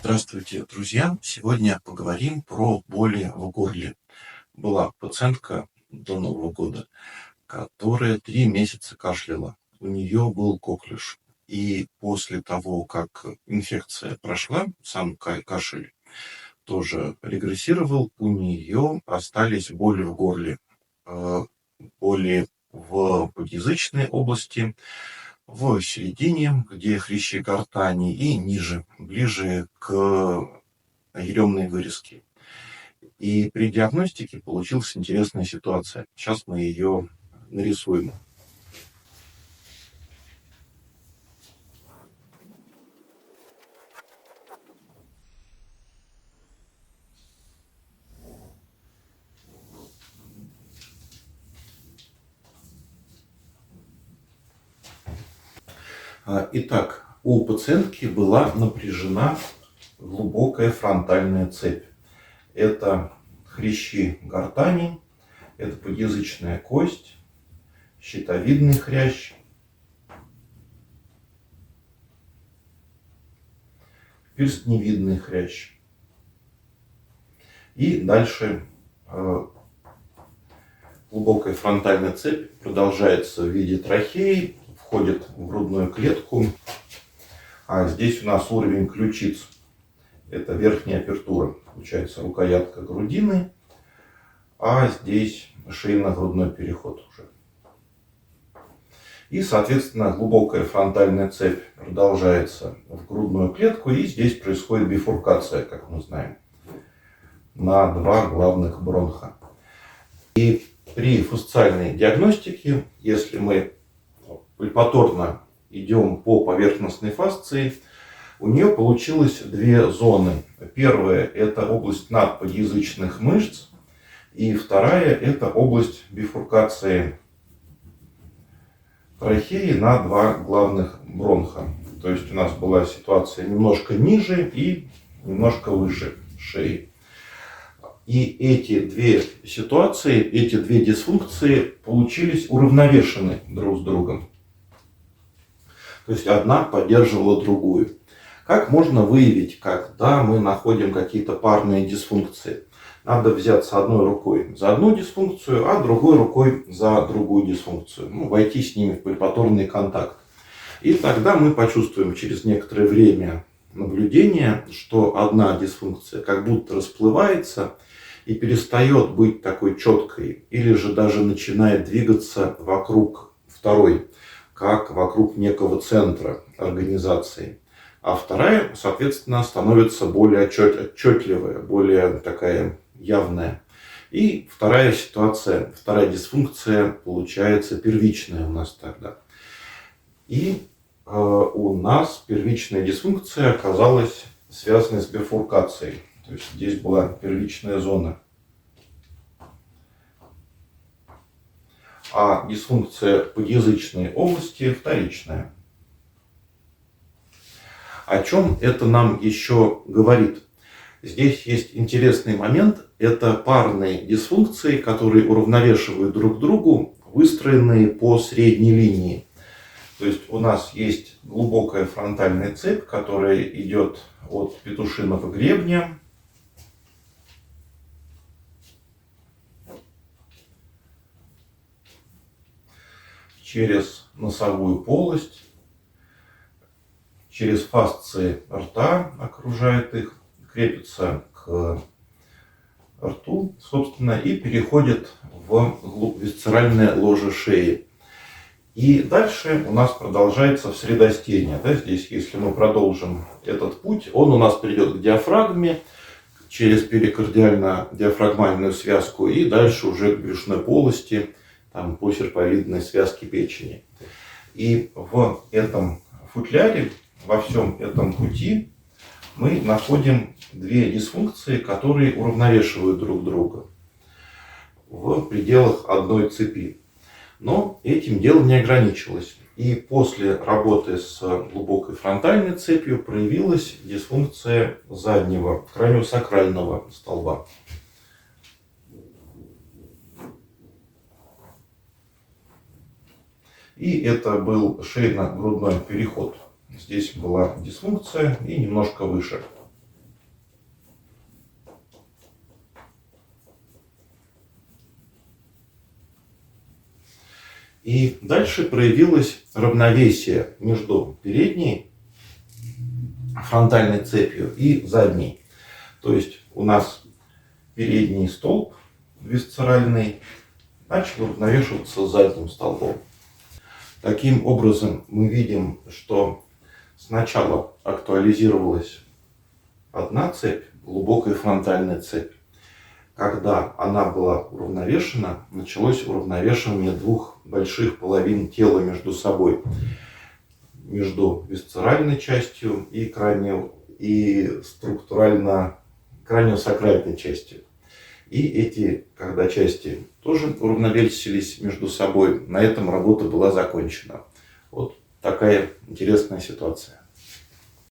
Здравствуйте, друзья! Сегодня поговорим про боли в горле. Была пациентка до Нового года, которая 3 месяца кашляла. У нее был коклюш. И после того, как инфекция прошла, сам кашель тоже регрессировал, у нее остались боли в горле. Боли в подъязычной области, в середине, где хрящи гортани, и ниже, ближе к еремной вырезке. И при диагностике получилась интересная ситуация. Сейчас мы ее нарисуем. Итак, у пациентки была напряжена глубокая фронтальная цепь. Это хрящи гортани, это подъязычная кость, щитовидный хрящ, перстневидный хрящ. И дальше глубокая фронтальная цепь продолжается в виде трахеи, входит в грудную клетку. А здесь у нас уровень ключиц. Это верхняя апертура. Получается рукоятка грудины. А здесь шейно-грудной переход уже. И, соответственно, глубокая фронтальная цепь продолжается в грудную клетку. И здесь происходит бифуркация, как мы знаем, на два главных бронха. И при фасциальной диагностике, если мы пальпаторно идем по поверхностной фасции, у нее получилось две зоны. Первая – это область надподъязычных мышц, и вторая – это область бифуркации трахеи на два главных бронха. То есть у нас была ситуация немножко ниже и немножко выше шеи. И эти две ситуации, эти две дисфункции получились уравновешены друг с другом. То есть одна поддерживала другую. Как можно выявить, когда мы находим какие-то парные дисфункции? Надо взяться одной рукой за одну дисфункцию, а другой рукой за другую дисфункцию. Войти с ними в пальпаторный контакт. И тогда мы почувствуем через некоторое время наблюдения, что одна дисфункция как будто расплывается и перестает быть такой четкой, или же даже начинает двигаться вокруг второй, как вокруг некого центра организации. А вторая, соответственно, становится более отчетливая, более такая явная. И вторая ситуация, вторая дисфункция получается первичная у нас тогда. И у нас первичная дисфункция оказалась связана с бифуркацией. То есть здесь была первичная зона. А дисфункция подъязычной области вторичная. О чем это нам еще говорит? Здесь есть интересный момент. Это парные дисфункции, которые уравновешивают друг другу, выстроенные по средней линии. То есть у нас есть глубокая фронтальная цепь, которая идет от петушиного гребня через носовую полость, через фасции рта, окружает их, крепится к рту, собственно, и переходит в висцеральное ложе шеи. И дальше у нас продолжается средостение. Да, здесь, если мы продолжим этот путь, он у нас придет к диафрагме, через перикардиально-диафрагмальную связку и дальше уже к брюшной полости, там, по серповидной связке печени. И в этом футляре, во всем этом пути мы находим две дисфункции, которые уравновешивают друг друга в пределах одной цепи. Но этим дело не ограничилось. И после работы с глубокой фронтальной цепью проявилась дисфункция заднего краниосакрального столба. И это был шейно-грудной переход. Здесь была дисфункция и немножко выше. И дальше проявилось равновесие между передней фронтальной цепью и задней. То есть у нас передний столб висцеральный начал уравновешиваться задним столбом. Таким образом, мы видим, что сначала актуализировалась одна цепь, глубокая фронтальная цепь. Когда она была уравновешена, началось уравновешивание двух больших половин тела между собой. Между висцеральной частью и краниосакральной частью. И эти, когда части тоже уравновесились между собой, на этом работа была закончена. Вот такая интересная ситуация.